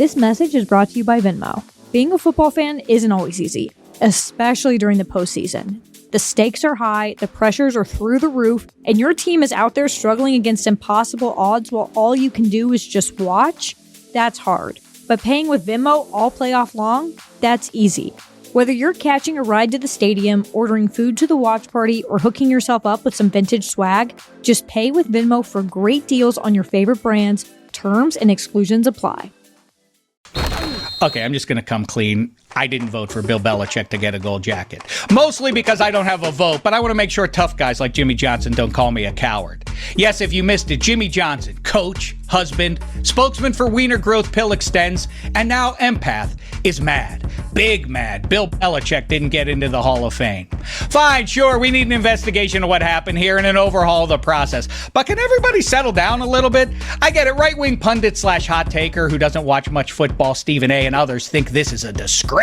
This message is brought to you by Venmo. Being a football fan isn't always easy, especially during the postseason. The stakes are high, the pressures are through the roof, and your team is out there struggling against impossible odds while all you can do is just watch? That's hard. But paying with Venmo all playoff long? That's easy. Whether you're catching a ride to the stadium, ordering food to the watch party, or hooking yourself up with some vintage swag, just pay with Venmo for great deals on your favorite brands. Terms and exclusions apply. Okay, I'm just going to come clean. I didn't vote for Bill Belichick to get a gold jacket. Mostly because I don't have a vote, but I want to make sure tough guys like Jimmy Johnson don't call me a coward. Yes, if you missed it, Jimmy Johnson, coach, husband, spokesman for Wiener Growth Pill Extends, and now empath, is mad. Big mad. Bill Belichick didn't get into the Hall of Fame. Fine, sure, we need an investigation of what happened here and an overhaul of the process. But can everybody settle down a little bit? I get it, right-wing pundit slash hot taker who doesn't watch much football, Stephen A. and others think this is a disgrace.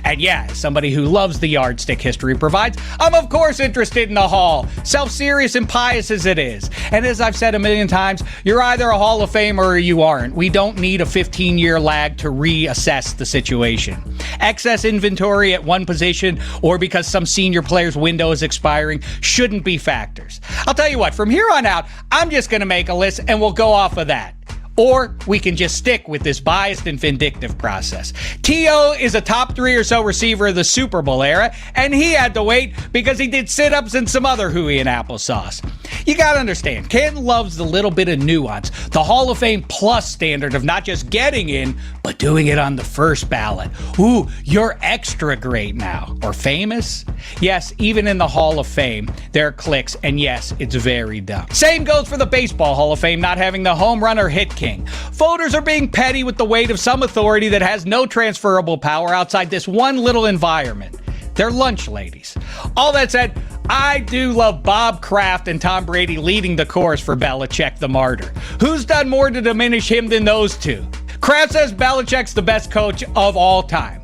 And yeah, as somebody who loves the yardstick history provides, I'm of course interested in the Hall, self-serious and pious as it is. And as I've said a million times, you're either a Hall of Famer or you aren't. We don't need a 15-year lag to reassess the situation. Excess inventory at one position or because some senior player's window is expiring shouldn't be factors. I'll tell you what, from here on out, I'm just going to make a list and we'll go off of that. Or we can just stick with this biased and vindictive process. T.O. is a top 3 or so receiver of the Super Bowl era, and he had to wait because he did sit-ups and some other hooey and applesauce. You gotta understand, Canton loves the little bit of nuance, the Hall of Fame plus standard of not just getting in, but doing it on the first ballot. Ooh, you're extra great now, or famous? Yes, even in the Hall of Fame, there are cliques, and yes, it's very dumb. Same goes for the Baseball Hall of Fame not having the home run or hit king. Voters are being petty with the weight of some authority that has no transferable power outside this one little environment. They're lunch ladies. All that said, I do love Bob Kraft and Tom Brady leading the chorus for Belichick the martyr. Who's done more to diminish him than those two? Kraft says Belichick's the best coach of all time.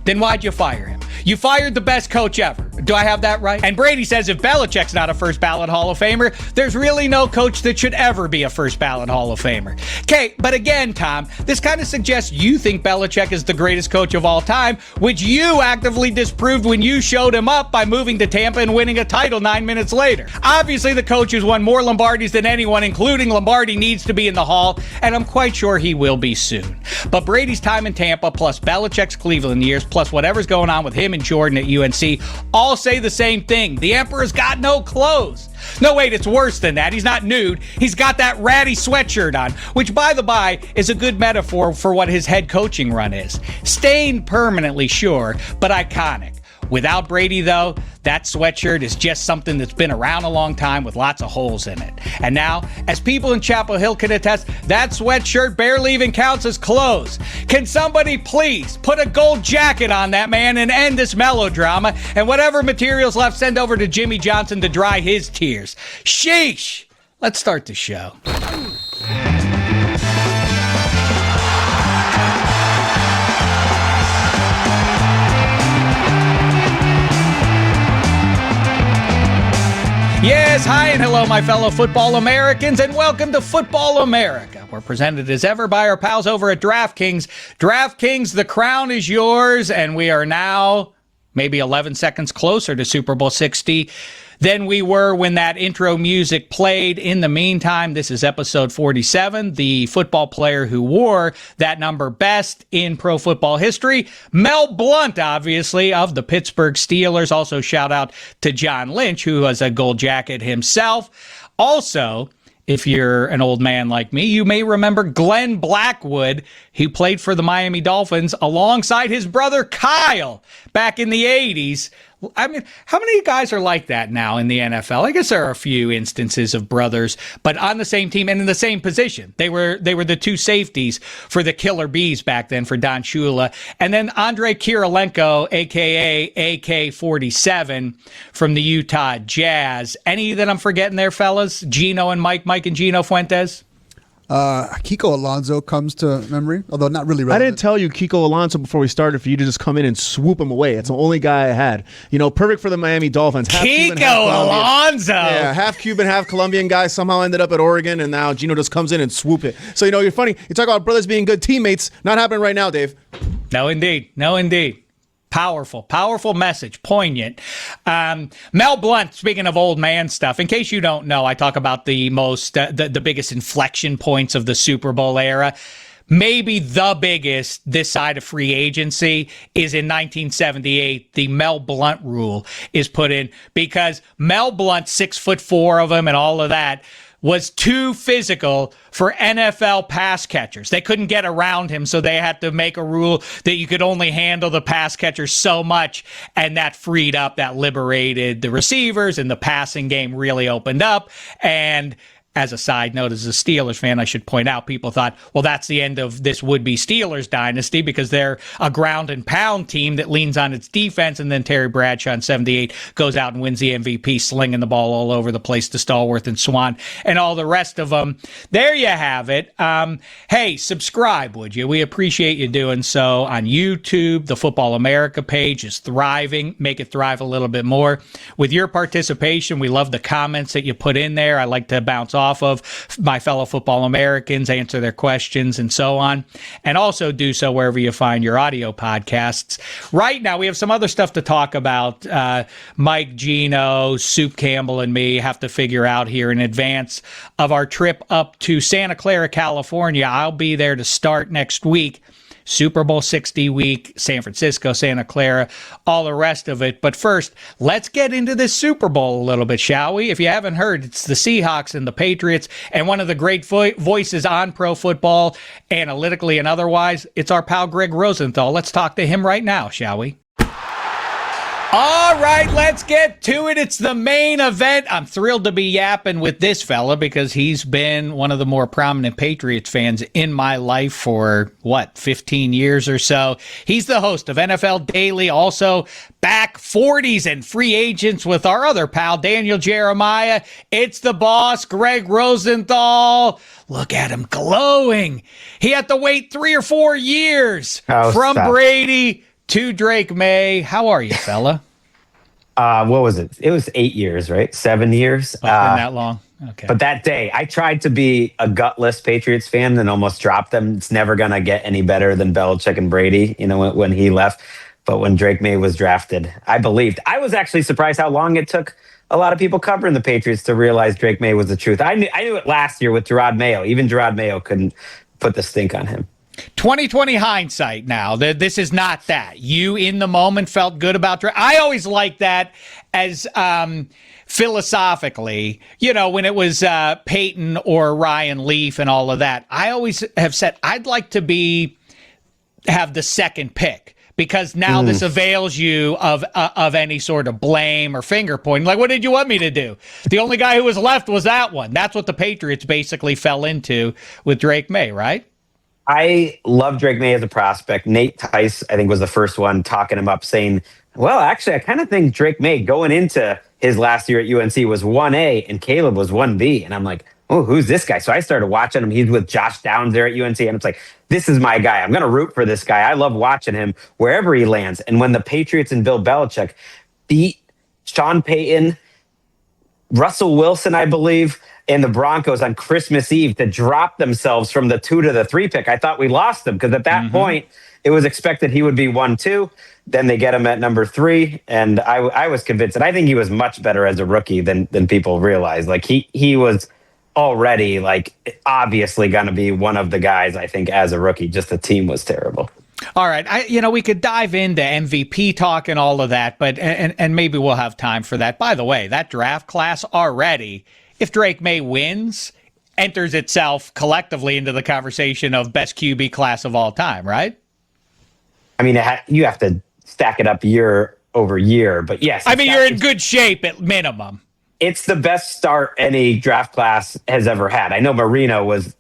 Then why'd you fire him? You fired the best coach ever. Do I have that right? And Brady says if Belichick's not a first ballot Hall of Famer, there's really no coach that should ever be a first ballot Hall of Famer. Okay, but again, Tom, this kind of suggests you think Belichick is the greatest coach of all time, which you actively disproved when you showed him up by moving to Tampa and winning a title 9 minutes later. Obviously, the coach who's won more Lombardis than anyone, including Lombardi, needs to be in the Hall, and I'm quite sure he will be soon. But Brady's time in Tampa, plus Belichick's Cleveland years, plus whatever's going on with him and Jordan at UNC, all say the same thing. The Emperor's got no clothes. No, wait, it's worse than that. He's not nude. He's got that ratty sweatshirt on, which, by the by, is a good metaphor for what his head coaching run is. Stained permanently, sure, but iconic. Without Brady, though, that sweatshirt is just something that's been around a long time with lots of holes in it. And now, as people in Chapel Hill can attest, that sweatshirt barely even counts as clothes. Can somebody please put a gold jacket on that man and end this melodrama? And whatever material's left, send over to Jimmy Johnson to dry his tears. Sheesh! Let's start the show. Yes, hi and hello, my fellow football Americans, and welcome to Football America. We're presented as ever by our pals over at DraftKings. DraftKings, the crown is yours, and we are now maybe 11 seconds closer to Super Bowl 60 than we were when that intro music played. In the meantime, this is episode 47. The football player who wore that number best in pro football history, Mel Blount, obviously, of the Pittsburgh Steelers. Also, shout out to John Lynch, who has a gold jacket himself. Also, if you're an old man like me, you may remember Glenn Blackwood. He played for the Miami Dolphins alongside his brother Kyle back in the 80s. I mean, how many guys are like that now in the NFL? I guess there are a few instances of brothers, but on the same team and in the same position. They were the two safeties for the Killer Bees back then for Don Shula. And then Andrei Kirilenko, a.k.a. AK-47 from the Utah Jazz. Any that I'm forgetting there, fellas? Gino and Mike and Gino Fuentes? Kiko Alonso comes to memory, although not really relevant. I didn't tell you Kiko Alonso before we started for you to just come in and swoop him away. It's the only guy I had. Perfect for the Miami Dolphins. Half Kiko Alonso! Yeah, half Cuban, half Colombian guy somehow ended up at Oregon, and now Gino just comes in and swoop it. So, you're funny. You talk about brothers being good teammates. Not happening right now, Dave. No, indeed. Powerful message, poignant. Mel Blount, speaking of old man stuff, in case you don't know, I talk about the biggest inflection points of the Super Bowl era. Maybe the biggest this side of free agency is in 1978. The Mel Blount rule is put in because Mel Blount, 6'4" of him and all of that, was too physical for NFL pass catchers. They couldn't get around him, so they had to make a rule that you could only handle the pass catchers so much, and that freed up, that liberated the receivers, and the passing game really opened up. And as a side note, as a Steelers fan, I should point out, people thought, well, that's the end of this would-be Steelers dynasty because they're a ground and pound team that leans on its defense, and then Terry Bradshaw in 78 goes out and wins the MVP, slinging the ball all over the place to Stallworth and Swan and all the rest of them. There you have it. Hey, subscribe, would you? We appreciate you doing so on YouTube. The Football America page is thriving. Make it thrive a little bit more. With your participation, we love the comments that you put in there. I like to bounce off of my fellow football Americans, answer their questions and so on, and also do so wherever you find your audio podcasts. Right now, we have some other stuff to talk about. Mike, Gino, Soup Campbell, and me have to figure out here in advance of our trip up to Santa Clara, California. I'll be there to start next week. Super Bowl 60 week, San Francisco, Santa Clara, all the rest of it. But first, let's get into this Super Bowl a little bit, shall we? If you haven't heard, it's the Seahawks and the Patriots, and one of the great voices on pro football, analytically and otherwise, it's our pal Gregg Rosenthal. Let's talk to him right now, shall we? All right, let's get to it. It's the main event. I'm thrilled to be yapping with this fella because he's been one of the more prominent Patriots fans in my life for, 15 years or so. He's the host of NFL Daily, also back 40s and free agents with our other pal, Daniel Jeremiah. It's the boss, Gregg Rosenthal. Look at him glowing. He had to wait 3 or 4 years from Brady to Drake May. How are you, fella? What was it? It was 8 years, right? 7 years. Been that long? Okay. But that day, I tried to be a gutless Patriots fan and almost dropped them. It's never going to get any better than Belichick and Brady, when he left. But when Drake May was drafted, I believed. I was actually surprised how long it took a lot of people covering the Patriots to realize Drake May was the truth. I knew it last year with Gerard Mayo. Even Gerard Mayo couldn't put the stink on him. 2020 hindsight now. This is not that. You, in the moment, felt good about Drake. I always like that as philosophically, when it was Peyton or Ryan Leaf and all of that. I always have said I'd like to have the second pick because now this avails you of any sort of blame or finger pointing. Like, what did you want me to do? The only guy who was left was that one. That's what the Patriots basically fell into with Drake May, right? I love Drake May as a prospect. Nate Tice, I think, was the first one talking him up, saying, well, actually, I kind of think Drake May going into his last year at UNC was 1A and Caleb was 1B. And I'm like, oh, who's this guy? So I started watching him. He's with Josh Downs there at UNC. And it's like, this is my guy. I'm going to root for this guy. I love watching him wherever he lands. And when the Patriots and Bill Belichick beat Sean Payton, Russell Wilson, I believe, and the Broncos on Christmas Eve to drop themselves from the 2 to the 3 pick, I thought we lost them because at that point it was expected he would be 1-2. Then they get him at number 3, and I was convinced. And I think he was much better as a rookie than people realize. Like he was already obviously going to be one of the guys. I think as a rookie, just the team was terrible. All right, we could dive into MVP talk and all of that, but and maybe we'll have time for that. By the way, that draft class already, if Drake May wins, enters itself collectively into the conversation of best QB class of all time, right? I mean, you have to stack it up year over year, but yes. I mean, you're in good shape at minimum. It's the best start any draft class has ever had. I know Marino was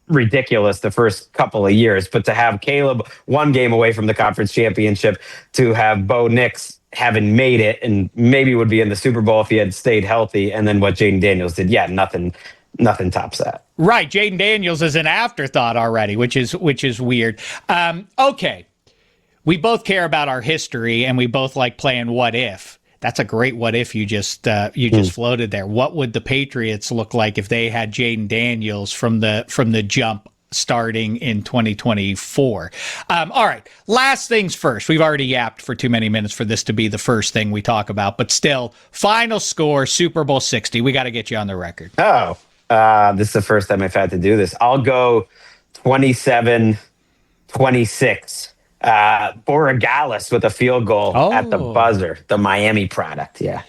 ridiculous the first couple of years, but to have Caleb one game away from the conference championship, to have Bo Nix having made it and maybe would be in the Super Bowl if he had stayed healthy, and then what Jaden Daniels did, nothing nothing tops that. Right. Jaden Daniels is an afterthought already, which is weird. Okay. We both care about our history, and we both like playing what if. That's a great what if you just floated there. What would the Patriots look like if they had Jaden Daniels from the jump starting in 2024? All right. Last things first. We've already yapped for too many minutes for this to be the first thing we talk about, but still, final score, Super Bowl 60. We got to get you on the record. Oh, this is the first time I've had to do this. I'll go 27-26. Borregales with a field goal at the buzzer, the Miami product. Yeah.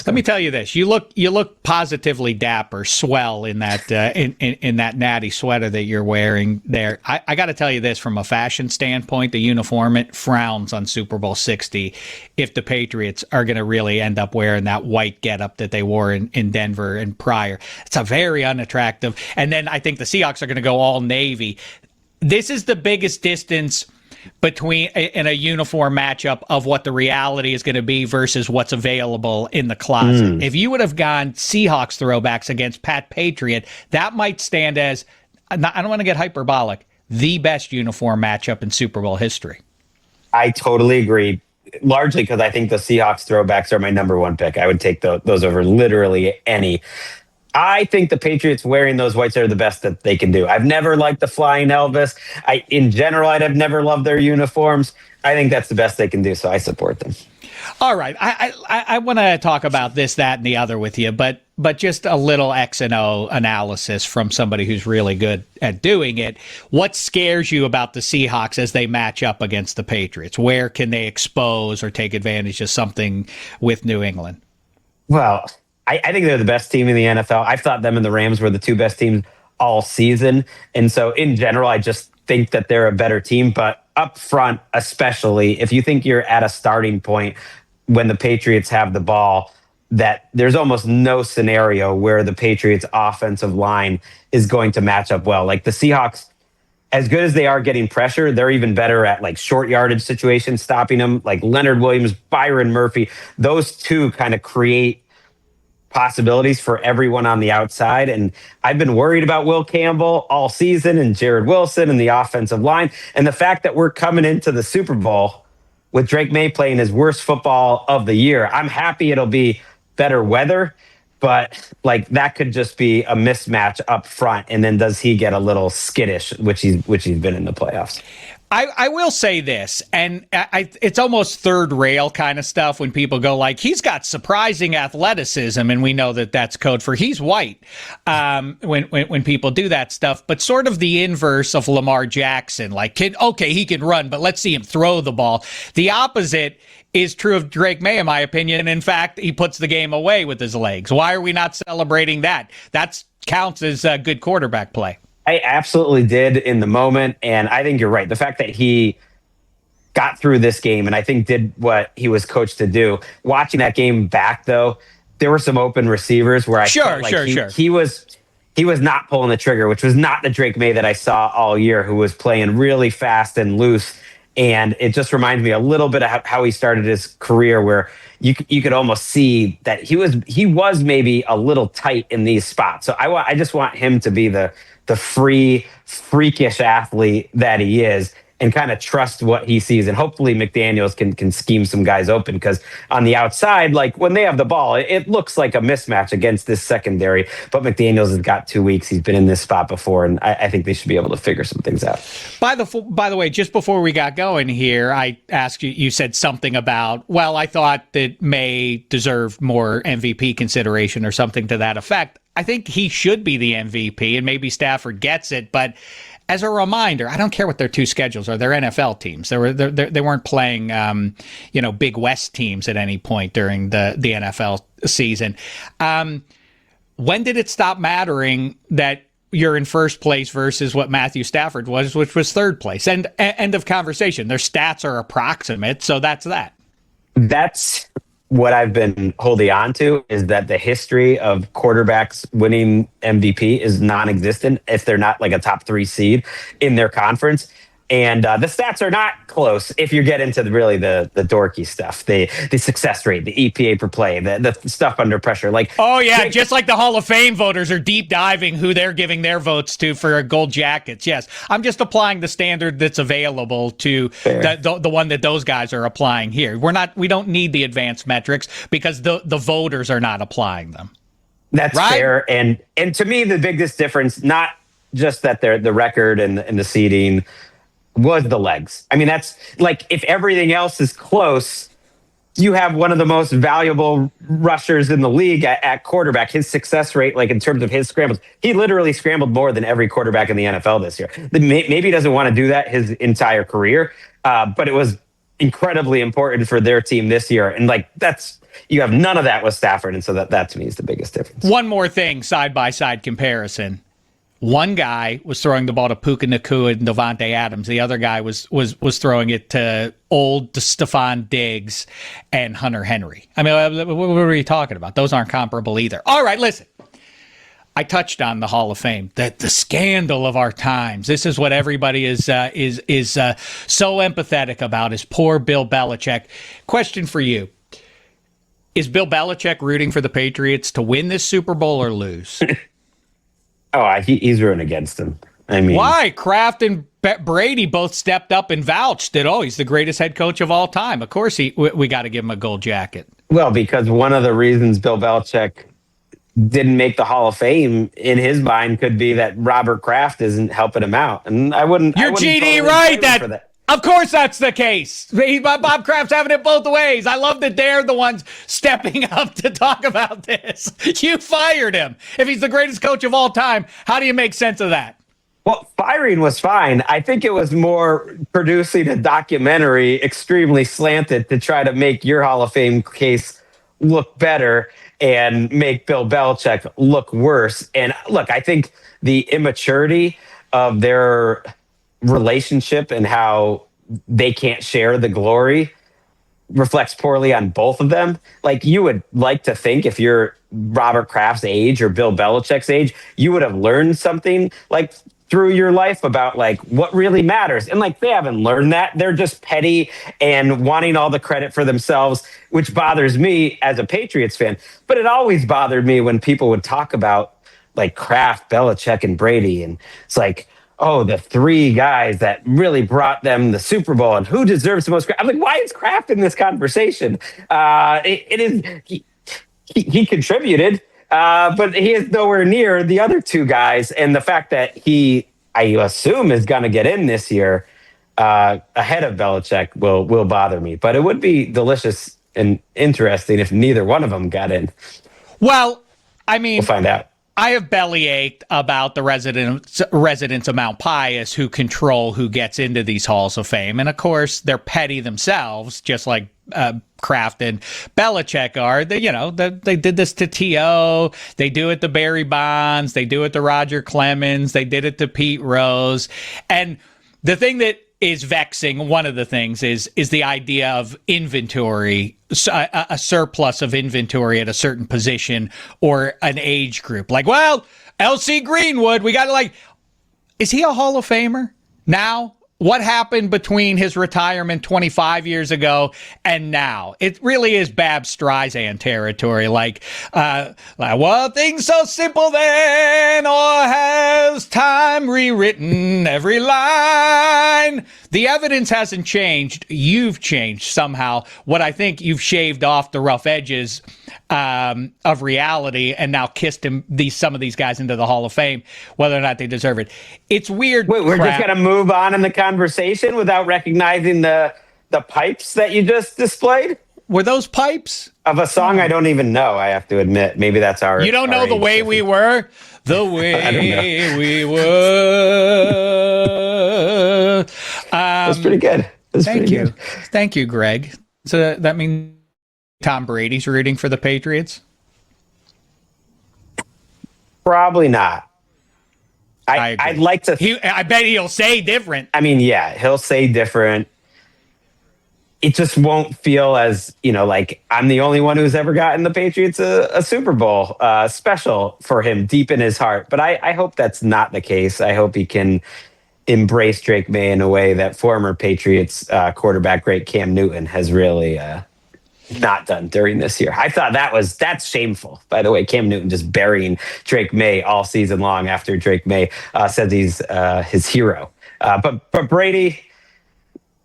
Let me tell you this: you look positively dapper, swell in that in that natty sweater that you're wearing there. I got to tell you this from a fashion standpoint: the uniform, it frowns on Super Bowl 60 if the Patriots are going to really end up wearing that white getup that they wore in Denver and prior. It's a very unattractive. And then I think the Seahawks are going to go all navy. This is the biggest distance between in a uniform matchup of what the reality is going to be versus what's available in the closet. If you would have gone Seahawks throwbacks against Pat Patriot, that might stand as, I don't want to get hyperbolic, the best uniform matchup in Super Bowl history. I totally agree, largely because I think the Seahawks throwbacks are my number one pick. I would take those over literally any. I think the Patriots wearing those whites are the best that they can do. I've never liked the Flying Elvis. In general, I've never loved their uniforms. I think that's the best they can do, so I support them. All right. I want to talk about this, that, and the other with you, but just a little X and O analysis from somebody who's really good at doing it. What scares you about the Seahawks as they match up against the Patriots? Where can they expose or take advantage of something with New England? Well, I think they're the best team in the NFL. I've thought them and the Rams were the two best teams all season. And so in general, I just think that they're a better team. But up front, especially, if you think you're at a starting point when the Patriots have the ball, that there's almost no scenario where the Patriots offensive line is going to match up well. Like the Seahawks, as good as they are getting pressure, they're even better at like short yardage situations, stopping them. Like Leonard Williams, Byron Murphy, those two kind of create possibilities for everyone on the outside. And I've been worried about Will Campbell all season and Jared Wilson and the offensive line. And the fact that we're coming into the Super Bowl with Drake May playing his worst football of the year, I'm happy it'll be better weather, but like that could just be a mismatch up front. And then does he get a little skittish, which he's been in the playoffs? I will say this, and it's almost third rail kind of stuff when people go like, he's got surprising athleticism, and we know that that's code for he's white when people do that stuff, but sort of the inverse of Lamar Jackson, like, he can run, but let's see him throw the ball. The opposite is true of Drake May, in my opinion, and in fact, he puts the game away with his legs. Why are we not celebrating that? That counts as good quarterback play. I absolutely did in the moment, and I think you're right. The fact that he got through this game and I think did what he was coached to do. Watching that game back, though, there were some open receivers where I felt like he was not pulling the trigger, which was not the Drake May that I saw all year, who was playing really fast and loose. And it just reminds me a little bit of how he started his career, where you could almost see that he was maybe a little tight in these spots. So I just want him to be the free, freakish athlete that he is and kind of trust what he sees. And hopefully McDaniels can scheme some guys open, because on the outside, like when they have the ball, it looks like a mismatch against this secondary. But McDaniels has got 2 weeks. He's been in this spot before, and I think they should be able to figure some things out. By the way, just before we got going here, I asked you said something about, well, I thought that May deserved more MVP consideration or something to that effect. I think he should be the MVP, and maybe Stafford gets it, but as a reminder, I don't care what their two schedules are. They're NFL teams. They weren't playing, Big West teams at any point during the NFL season. When did it stop mattering that you're in first place versus what Matthew Stafford was, which was third place? And end of conversation. Their stats are approximate, so that's that. That's what I've been holding on to, is that the history of quarterbacks winning MVP is non-existent if they're not like a top 3 seed in their conference. And the stats are not close if you get into the dorky stuff, the success rate, the EPA per play, the stuff under pressure. Like, oh yeah, just like the Hall of Fame voters are deep diving who they're giving their votes to for gold jackets. Yes, I'm just applying the standard that's available to the one that those guys are applying here. We don't need the advanced metrics because the voters are not applying them. That's right? Fair. And to me, the biggest difference, not just that the record and the seeding, was the legs. I mean, that's like, if everything else is close, you have one of the most valuable rushers in the league at quarterback. His success rate, like in terms of his scrambles, he literally scrambled more than every quarterback in the NFL this year. Maybe he doesn't want to do that his entire career, but it was incredibly important for their team this year. And like, you have none of that with Stafford. And so that to me is the biggest difference. One more thing, side-by-side comparison. One guy was throwing the ball to Puka Nacua and Devontae Adams. The other guy was throwing it to old Stephon Diggs and Hunter Henry. I mean, what are you talking about? Those aren't comparable either. All right, listen. I touched on the Hall of Fame, the scandal of our times. This is what everybody is so empathetic about, is poor Bill Belichick. Question for you. Is Bill Belichick rooting for the Patriots to win this Super Bowl or lose? Oh, he's rooting against him. I mean, why? Kraft and Brady both stepped up and vouched that, he's the greatest head coach of all time. Of course, we got to give him a gold jacket. Well, because one of the reasons Bill Belichick didn't make the Hall of Fame in his mind could be that Robert Kraft isn't helping him out, and I wouldn't. You're GD totally right. That. Of course that's the case. Bob Kraft's having it both ways. I love that they're the ones stepping up to talk about this. You fired him. If he's the greatest coach of all time, how do you make sense of that? Well, firing was fine. I think it was more producing a documentary extremely slanted to try to make your Hall of Fame case look better and make Bill Belichick look worse. And look, I think the immaturity of their relationship and how they can't share the glory reflects poorly on both of them. Like, you would like to think if you're Robert Kraft's age or Bill Belichick's age, you would have learned something like through your life about like what really matters. And like, they haven't learned that. They're just petty and wanting all the credit for themselves, which bothers me as a Patriots fan. But it always bothered me when people would talk about like Kraft, Belichick, and Brady. And it's like, the three guys that really brought them the Super Bowl and who deserves the most credit. I'm like, why is Kraft in this conversation? It is, he contributed, but he is nowhere near the other two guys. And the fact that I assume, is going to get in this year ahead of Belichick will bother me. But it would be delicious and interesting if neither one of them got in. Well, I mean, we'll find out. I have bellyached about the residents of Mount Pius who control who gets into these halls of fame. And of course, they're petty themselves, just like Kraft and Belichick are. They did this to T.O., they do it to Barry Bonds, they do it to Roger Clemens, they did it to Pete Rose. And the thing that is vexing, one of the things is the idea of inventory, a surplus of inventory at a certain position or an age group. Like, well, L.C. Greenwood, we got to is he a Hall of Famer now? What happened between his retirement 25 years ago and now? It really is Bab Streisand territory. Were things so simple then, or has time rewritten every line? The evidence hasn't changed. You've changed somehow. What I think you've shaved off the rough edges of reality and now kissed some of these guys into the Hall of Fame, whether or not they deserve it. It's weird. Wait, we're just going to move on in the conversation without recognizing the pipes that you just displayed? Were those pipes? Of a song I don't even know, I have to admit. Maybe that's our... You don't know The Way We Were? The Way We Were. That's pretty good. Thank you. Thank you, Gregg. So that means Tom Brady's rooting for the Patriots? Probably not. I'd like to... I bet he'll say different. I mean, yeah, he'll say different. It just won't feel as, like I'm the only one who's ever gotten the Patriots a Super Bowl special for him deep in his heart. But I hope that's not the case. I hope he can embrace Drake May in a way that former Patriots quarterback great Cam Newton has really not done during this year. I thought that's shameful. By the way, Cam Newton just burying Drake May all season long after Drake May says he's his hero. But Brady,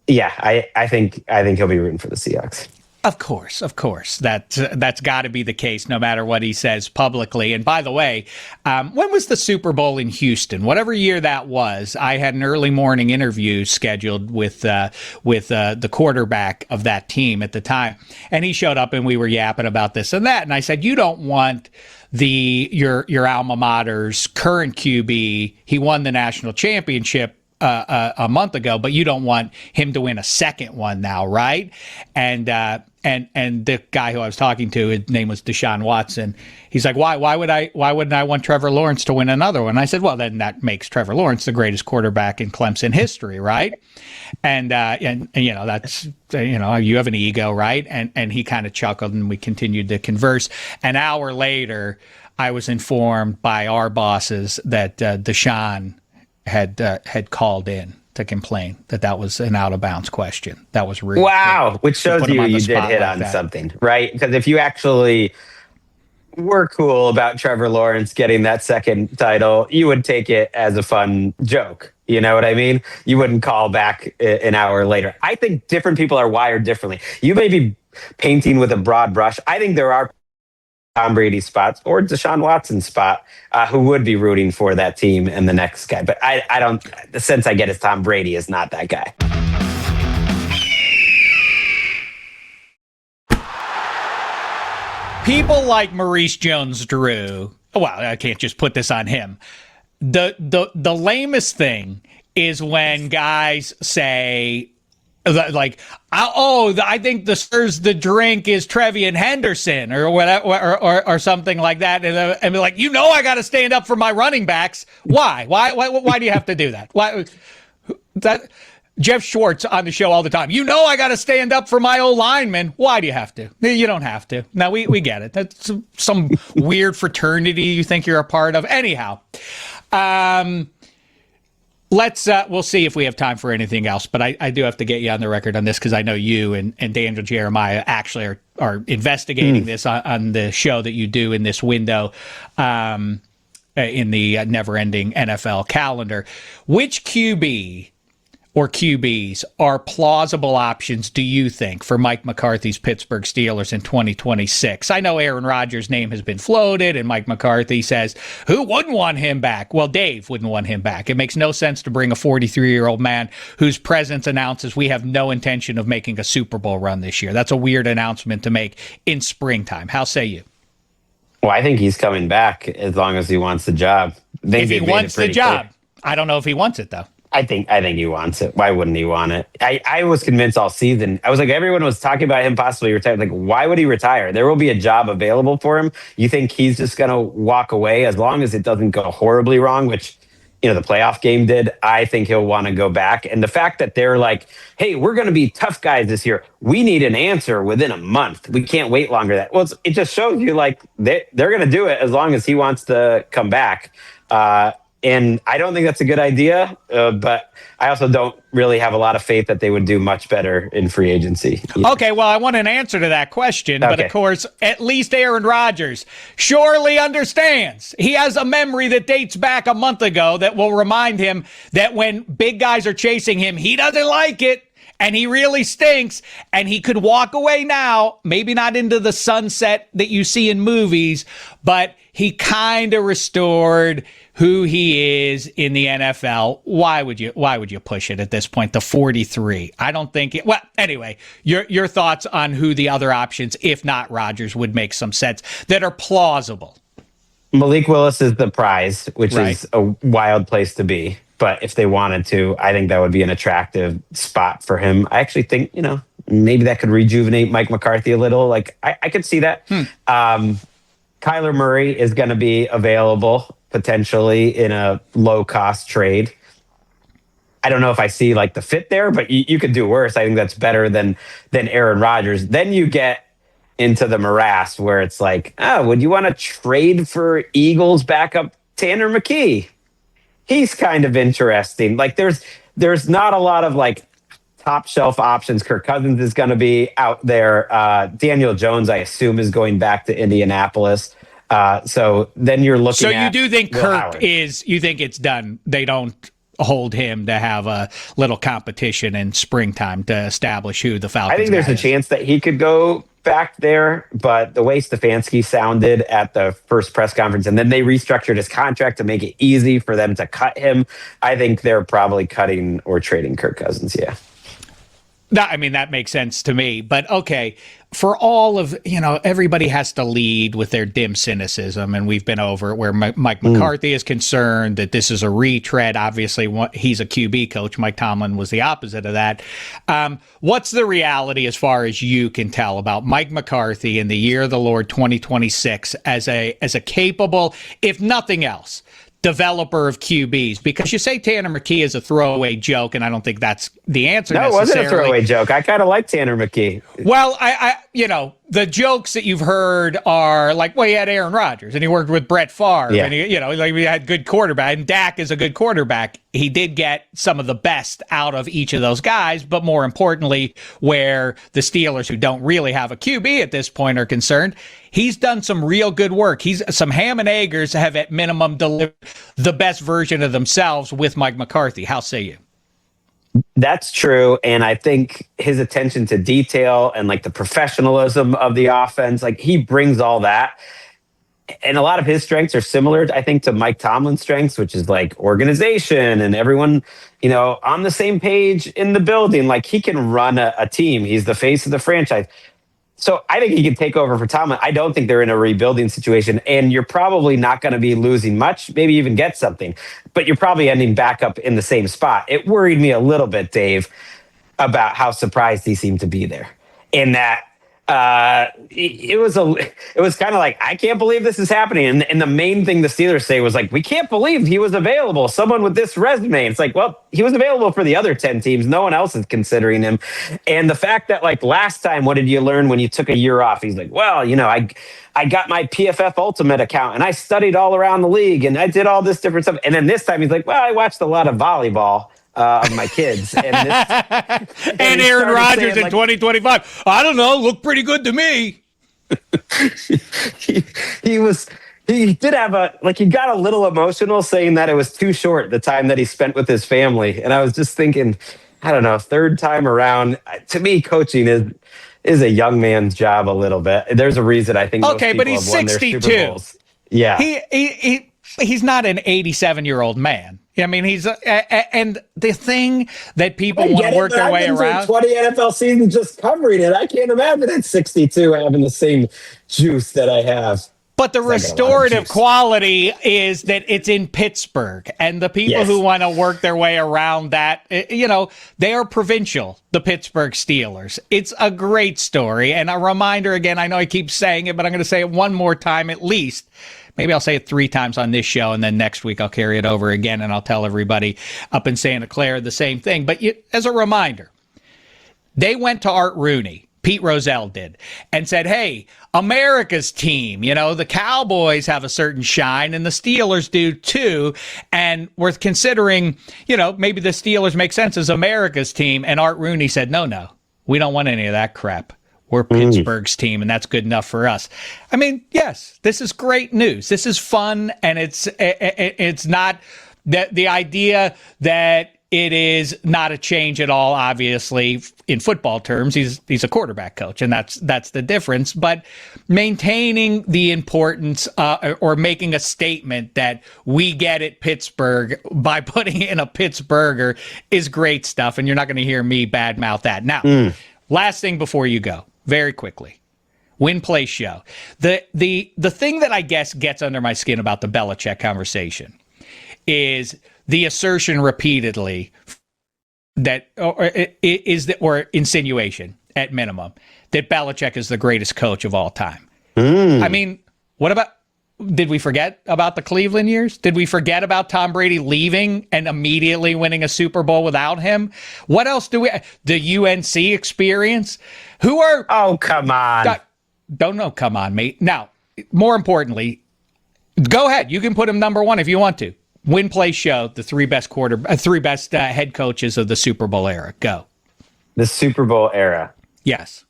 yeah, I think he'll be rooting for the Seahawks. Of course. That's got to be the case, no matter what he says publicly. And by the way, when was the Super Bowl in Houston? Whatever year that was, I had an early morning interview scheduled with the quarterback of that team at the time, and he showed up, and we were yapping about this and that. And I said, "You don't want your alma mater's current QB. He won the national championship a month ago, but you don't want him to win a second one now, right?" And the guy who I was talking to, his name was Deshaun Watson. He's like, why wouldn't I want Trevor Lawrence to win another one? I said, well, then that makes Trevor Lawrence the greatest quarterback in Clemson history, right? And that's, you have an ego, right? And he kind of chuckled, and we continued to converse. An hour later, I was informed by our bosses that Deshaun had called in to complain that was an out of bounds question. That was rude. Wow, which shows you did hit on something, right? Because if you actually were cool about Trevor Lawrence getting that second title, you would take it as a fun joke. You know what I mean? You wouldn't call back an hour later. I think different people are wired differently. You may be painting with a broad brush. I think there are Tom Brady spots or Deshaun Watson spot who would be rooting for that team and the next guy. But I don't, the sense I get is Tom Brady is not that guy. People like Maurice Jones-Drew, well, I can't just put this on him. The lamest thing is when guys say, like, I think the drink is Trevian Henderson or whatever, or something like that, and be like, I got to stand up for my running backs. Why do you have to do that? Why that? Jeff Schwartz on the show all the time. I got to stand up for my old linemen. Why do you have to? You don't have to. Now we get it. That's some weird fraternity you think you're a part of. Anyhow, we'll see if we have time for anything else, but I do have to get you on the record on this because I know you and Daniel Jeremiah actually are investigating this on the show that you do in this window in the never-ending NFL calendar. Which QB or QBs are plausible options, do you think, for Mike McCarthy's Pittsburgh Steelers in 2026? I know Aaron Rodgers' name has been floated, and Mike McCarthy says, who wouldn't want him back? Well, Dave wouldn't want him back. It makes no sense to bring a 43-year-old man whose presence announces we have no intention of making a Super Bowl run this year. That's a weird announcement to make in springtime. How say you? Well, I think he's coming back as long as he wants the job. If he wants the job. I don't know if he wants it, though. I think he wants it. Why wouldn't he want it? I was convinced all season. I was like, everyone was talking about him possibly retiring. Like, why would he retire? There will be a job available for him. You think he's just going to walk away as long as it doesn't go horribly wrong, which, the playoff game did. I think he'll want to go back. And the fact that they're like, hey, we're going to be tough guys this year. We need an answer within a month. We can't wait longer. It just shows you like they're going to do it as long as he wants to come back. And I don't think that's a good idea, but I also don't really have a lot of faith that they would do much better in free agency. Okay, well, I want an answer to that question, but of course, at least Aaron Rodgers surely understands. He has a memory that dates back a month ago that will remind him that when big guys are chasing him, he doesn't like it. And he really stinks, and he could walk away now, maybe not into the sunset that you see in movies, but he kind of restored who he is in the NFL. Why would you push it at this point to 43? I don't think it. Well, anyway, your thoughts on who the other options, if not Rodgers, would make some sense that are plausible. Malik Willis is the prize, which is a wild place to be. But if they wanted to, I think that would be an attractive spot for him. I actually think, maybe that could rejuvenate Mike McCarthy a little. Like, I could see that. Kyler Murray is going to be available potentially in a low-cost trade. I don't know if I see like the fit there, but you could do worse. I think that's better than Aaron Rodgers. Then you get into the morass where it's like, would you want to trade for Eagles backup Tanner McKee? he's kind of interesting. Like there's not a lot of like top shelf options. Kirk Cousins is going to be out there. Daniel Jones, I assume, is going back to Indianapolis. So then you're looking. So at you do think Will Kirk Howard. you think it's done? They don't hold him to have a little competition in springtime to establish who the Falcons. I think there's guy a is. chance that he could go back there, but the way Stefanski sounded at the first press conference, and then they restructured his contract to make it easy for them to cut him, I think they're probably cutting or trading Kirk Cousins. Yeah. I mean, that makes sense to me. But okay, for all of, everybody has to lead with their dim cynicism. And we've been over it where Mike McCarthy is concerned that this is a retread. Obviously, he's a QB coach. Mike Tomlin was the opposite of that. What's the reality as far as you can tell about Mike McCarthy in the year of the Lord 2026 as a capable, if nothing else, developer of QBs? Because you say Tanner McKee is a throwaway joke, and I don't think that's the answer. No, it wasn't a throwaway joke. I kind of like Tanner McKee. Well, I the jokes that you've heard are like, well, he had Aaron Rodgers and he worked with Brett Favre, Yeah. and we had good quarterback, and Dak is a good quarterback. He did get some of the best out of each of those guys, but more importantly, where the Steelers, who don't really have a QB at this point, are concerned, he's done some real good work. Some ham and eggers have at minimum delivered the best version of themselves with Mike McCarthy. How say you? That's true. And I think his attention to detail and like the professionalism of the offense, like he brings all that. And a lot of his strengths are similar, I think, to Mike Tomlin's strengths, which is like organization and everyone, on the same page in the building. Like he can run a team. He's the face of the franchise. So I think he can take over for Tomlin. I don't think they're in a rebuilding situation, and you're probably not going to be losing much, maybe even get something, but you're probably ending back up in the same spot. It worried me a little bit, Dave, about how surprised he seemed to be there. In that it was kind of like, I can't believe this is happening. And the main thing the Steelers say was like, we can't believe he was available. Someone with this resume. It's like, well, he was available for the other 10 teams. No one else is considering him. And the fact that like last time, what did you learn when you took a year off? He's like, well, I got my PFF Ultimate account and I studied all around the league and I did all this different stuff. And then this time he's like, well, I watched a lot of volleyball of my kids. And Aaron Rodgers in 2025. I don't know. Looked pretty good to me. He did have he got a little emotional saying that it was too short, the time that he spent with his family. And I was just thinking, I don't know, third time around, to me, coaching is a young man's job a little bit. There's a reason I think. Okay, but he's 62. Yeah. He's not an 87-year-old man. I mean, he's and the thing that people want to work their way around. 20 NFL seasons just covering it. I can't imagine at 62 having the same juice that I have. But the restorative quality is that it's in Pittsburgh, and the people who want to work their way around that, they are provincial, the Pittsburgh Steelers. It's a great story, and a reminder again, I know I keep saying it, but I'm going to say it one more time at least. Maybe I'll say it 3 times on this show, and then next week I'll carry it over again, and I'll tell everybody up in Santa Clara the same thing. But as a reminder, they went to Art Rooney, Pete Rozelle did, and said, hey, America's team, the Cowboys have a certain shine, and the Steelers do too, and we're considering, maybe the Steelers make sense as America's team. And Art Rooney said, no, we don't want any of that crap. We're Pittsburgh's team, and that's good enough for us. I mean, yes, this is great news. This is fun, and it's not the idea that it is not a change at all. Obviously, in football terms, he's a quarterback coach, and that's the difference. But maintaining the importance or making a statement that we get it, Pittsburgh, by putting in a Pittsburgher is great stuff, and you're not going to hear me badmouth that. Now, last thing before you go. Very quickly, win, play, show. The thing that I guess gets under my skin about the Belichick conversation is the assertion repeatedly that, or insinuation at minimum, that Belichick is the greatest coach of all time. I mean, what about? Did we forget about the Cleveland years? Did we forget about Tom Brady leaving and immediately winning a Super Bowl without him? What else do we... The UNC experience? Who are... Oh, come on. Don't know, come on, mate. Now, more importantly, go ahead. You can put him number 1 if you want to. Win, play, show. The three best head coaches of the Super Bowl era. Go. The Super Bowl era. Yes.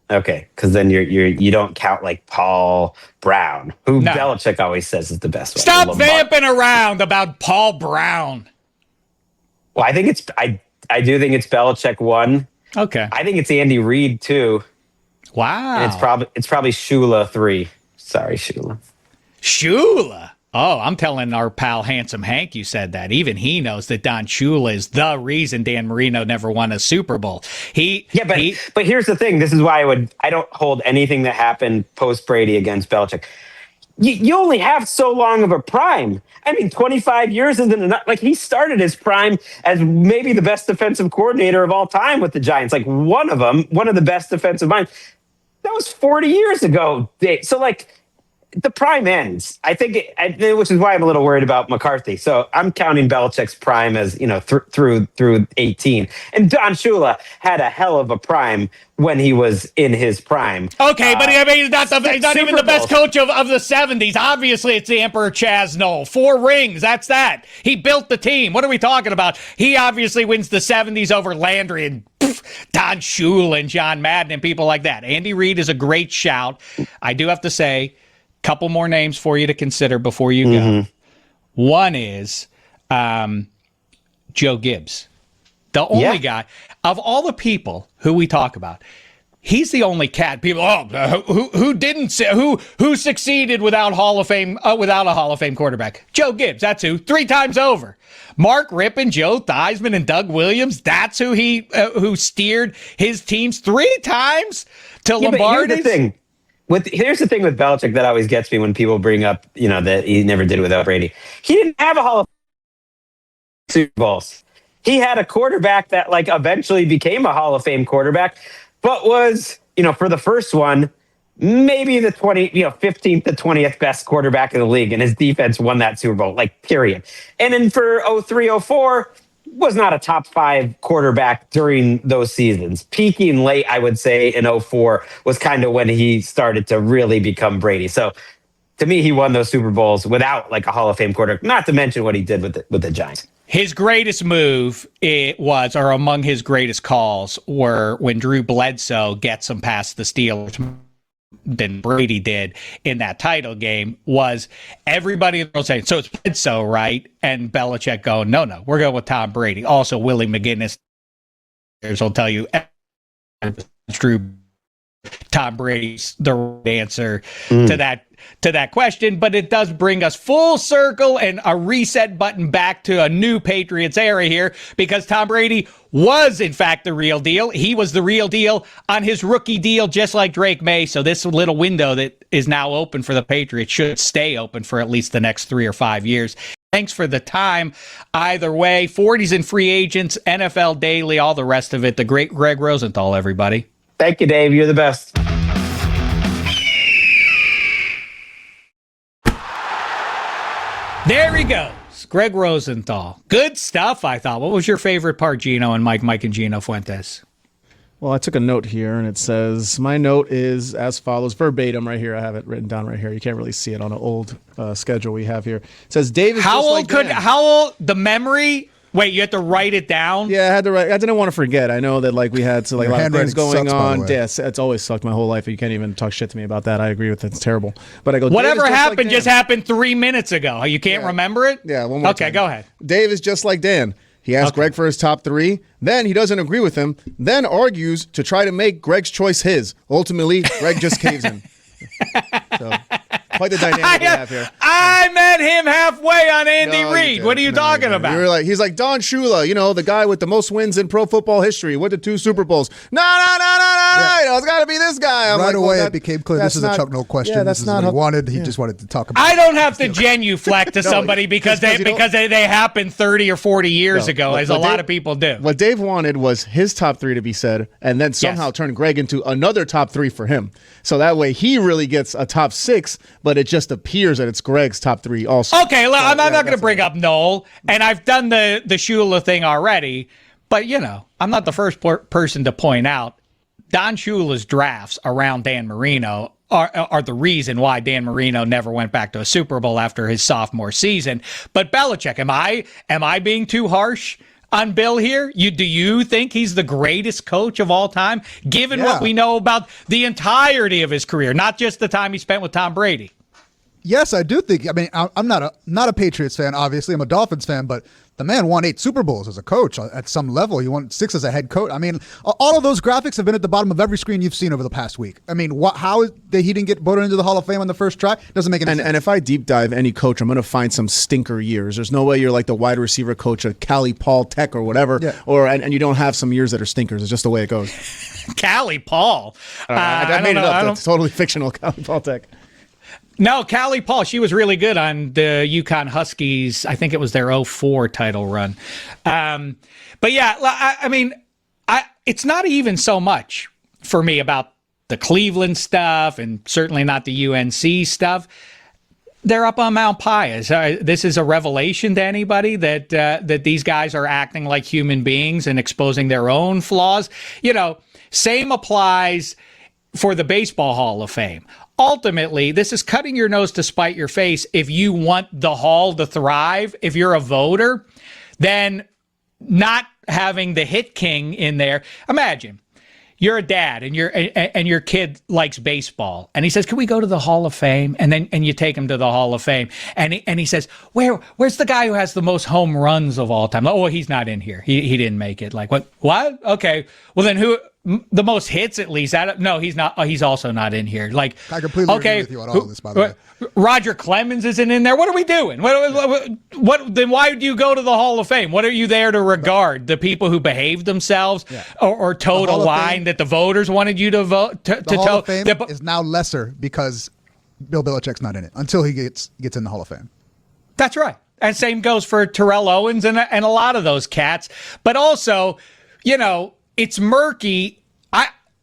Okay, because then you don't count like Paul Brown, who Belichick always says is the best one. Stop vamping around about Paul Brown. Well, I think I do think it's Belichick 1. Okay. I think it's Andy Reid 2. Wow. And it's probably Shula 3. Sorry, Shula. Shula. Oh, I'm telling our pal Handsome Hank you said that. Even he knows that Don Shula is the reason Dan Marino never won a Super Bowl. But here's the thing. This is why I don't hold anything that happened post Brady against Belichick. You only have so long of a prime. I mean, 25 years isn't enough. Like, he started his prime as maybe the best defensive coordinator of all time with the Giants. Like, one of the best defensive minds. That was 40 years ago, Dave. So, like, the prime ends. I think, which is why I'm a little worried about McCarthy. So I'm counting Belichick's prime as, through 18. And Don Shula had a hell of a prime when he was in his prime. Okay, but I mean, he's not even the best coach of the 70s. Obviously, it's the Emperor Chaz Noel. 4 rings, that's that. He built the team. What are we talking about? He obviously wins the 70s over Landry and Don Shula and John Madden and people like that. Andy Reid is a great shout. I do have to say, couple more names for you to consider before you go. One is Joe Gibbs, the only guy of all the people who we talk about. He's the only cat people. Who succeeded without Hall of Fame without a Hall of Fame quarterback? Joe Gibbs. That's who. 3 times over. Mark Rippon, Joe Theismann, and Doug Williams. That's who steered his teams 3 times to Lombardi. Here's the thing. Here's the thing with Belichick that always gets me when people bring up, that he never did without Brady. He didn't have a Hall of Super Bowls. He had a quarterback that eventually became a Hall of Fame quarterback, but was, for the first one, maybe the 15th to 20th best quarterback in the league, and his defense won that Super Bowl, period. And then for 03-04, was not a top 5 quarterback during those seasons. Peaking late, I would say, in 04 was kind of when he started to really become Brady. So to me, he won those Super Bowls without a Hall of Fame quarterback, not to mention what he did with the Giants. His greatest move or among his greatest calls were when Drew Bledsoe gets him past the Steelers than Brady did in that title game, was everybody in the world saying, so it's Bledsoe, right? And Belichick going, no, we're going with Tom Brady. Also, Willie McGinnis will tell you Drew Tom Brady's the right answer to that question, but it does bring us full circle and a reset button back to a new Patriots era here, because Tom Brady was in fact the real deal. He was the real deal on his rookie deal, just like Drake May. So this little window that is now open for the Patriots should stay open for at least the next 3 or 5 years. Thanks for the time. Either way, 40s and free agents, NFL Daily, all the rest of it. The great Gregg Rosenthal, everybody. Thank you, Dave. You're the best. There he goes. Gregg Rosenthal. Good stuff, I thought. What was your favorite part, Gino and Mike and Gino Fuentes? Well, I took a note here, and it says, my note is as follows, verbatim right here. I have it written down right here. You can't really see it on an old schedule we have here. It says, Dave is how old, the memory... Wait, you had to write it down? Yeah, I had to write. I didn't want to forget. I know that we had a lot of things going on. Yes, it's always sucked my whole life. You can't even talk shit to me about that. I agree with it. It's terrible. But I go, whatever happened just happened 3 minutes ago. You can't remember it? Yeah, one more time. Okay, go ahead. Dave is just like Dan. He asked Gregg for his top 3. Then he doesn't agree with him. Then argues to try to make Gregg's choice his. Ultimately, Gregg just caves in. So, quite the dynamic we have here. I met him halfway on Andy Reid. What are you talking about? You were he's like Don Shula, the guy with the most wins in pro football history, went to 2 Super Bowls. No, it's got to be this guy. Right away, it became clear this is a Chuck Noll question. Yeah, this is what he wanted. He just wanted to talk about. I don't have to genuflect to somebody because they happened 30 or 40 years ago, as a lot of people do. What Dave wanted was his top 3 to be said, and then somehow turn Gregg into another top 3 for him. So that way he really gets a top 6, but it just appears that it's Gregg's top 3 also. Okay, I'm not going to bring up Noel, and I've done the Shula thing already, but, I'm not the first person to point out Don Shula's drafts around Dan Marino are the reason why Dan Marino never went back to a Super Bowl after his sophomore season. But Belichick, am I being too harsh on Bill here? Do you think he's the greatest coach of all time, given what we know about the entirety of his career, not just the time he spent with Tom Brady? Yes, I do think. I mean, I'm not a Patriots fan, obviously. I'm a Dolphins fan, but the man won 8 Super Bowls as a coach at some level. He won 6 as a head coach. I mean, all of those graphics have been at the bottom of every screen you've seen over the past week. I mean, how is that he didn't get voted into the Hall of Fame on the first try? Doesn't make any sense. And if I deep dive any coach, I'm going to find some stinker years. There's no way you're like the wide receiver coach at Cali Paul Tech or whatever, and you don't have some years that are stinkers. It's just the way it goes. Cali Paul. I made it up. It's totally fictional, Cali Paul Tech. No, Callie Paul, she was really good on the UConn Huskies. I think it was their 04 title run. But yeah, I mean, it's not even so much for me about the Cleveland stuff and certainly not the UNC stuff. They're up on Mount Pius. This is a revelation to anybody that these guys are acting like human beings and exposing their own flaws. You know, same applies for the Baseball Hall of Fame. Ultimately, this is cutting your nose to spite your face. If you want the hall to thrive, if you're a voter, then not having the hit king in there. Imagine you're a dad and your kid likes baseball and he says, "Can we go to the Hall of Fame?" And you take him to the Hall of Fame and he says, "Where's the guy who has the most home runs of all time?" "Oh, he's not in here. He didn't make it." Like, what? Okay. Well, then who? The most hits, at least. No, he's not. He's also not in here. Like, I completely agree with you on all this, by the way. Roger Clemens isn't in there. What are we doing? What? Then why do you go to the Hall of Fame? What are you there to regard? The people who behaved themselves, or towed a line that the voters wanted you to vote to the Hall toe? of Fame is now lesser because Bill Belichick's not in it until he gets in the Hall of Fame. That's right. And same goes for Terrell Owens and a lot of those cats. But also, you know, it's murky.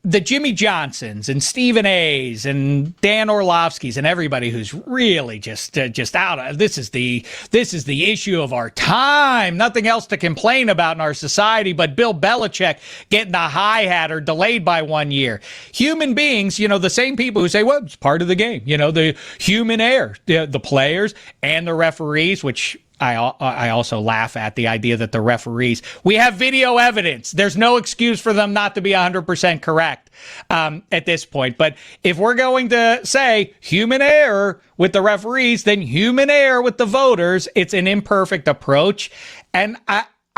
The Jimmy Johnsons and Stephen A's and Dan Orlovsky's and everybody who's really just out of this is the issue of our time. Nothing else to complain about in our society, but Bill Belichick getting the hi-hat or delayed by 1 year. Human beings, you know, the same people who say, well, it's part of the game. You know, the human error, the players and the referees, which I also laugh at the idea that the referees, we have video evidence. There's no excuse for them not to be 100% correct at this point. But if we're going to say human error with the referees, then human error with the voters, it's an imperfect approach. And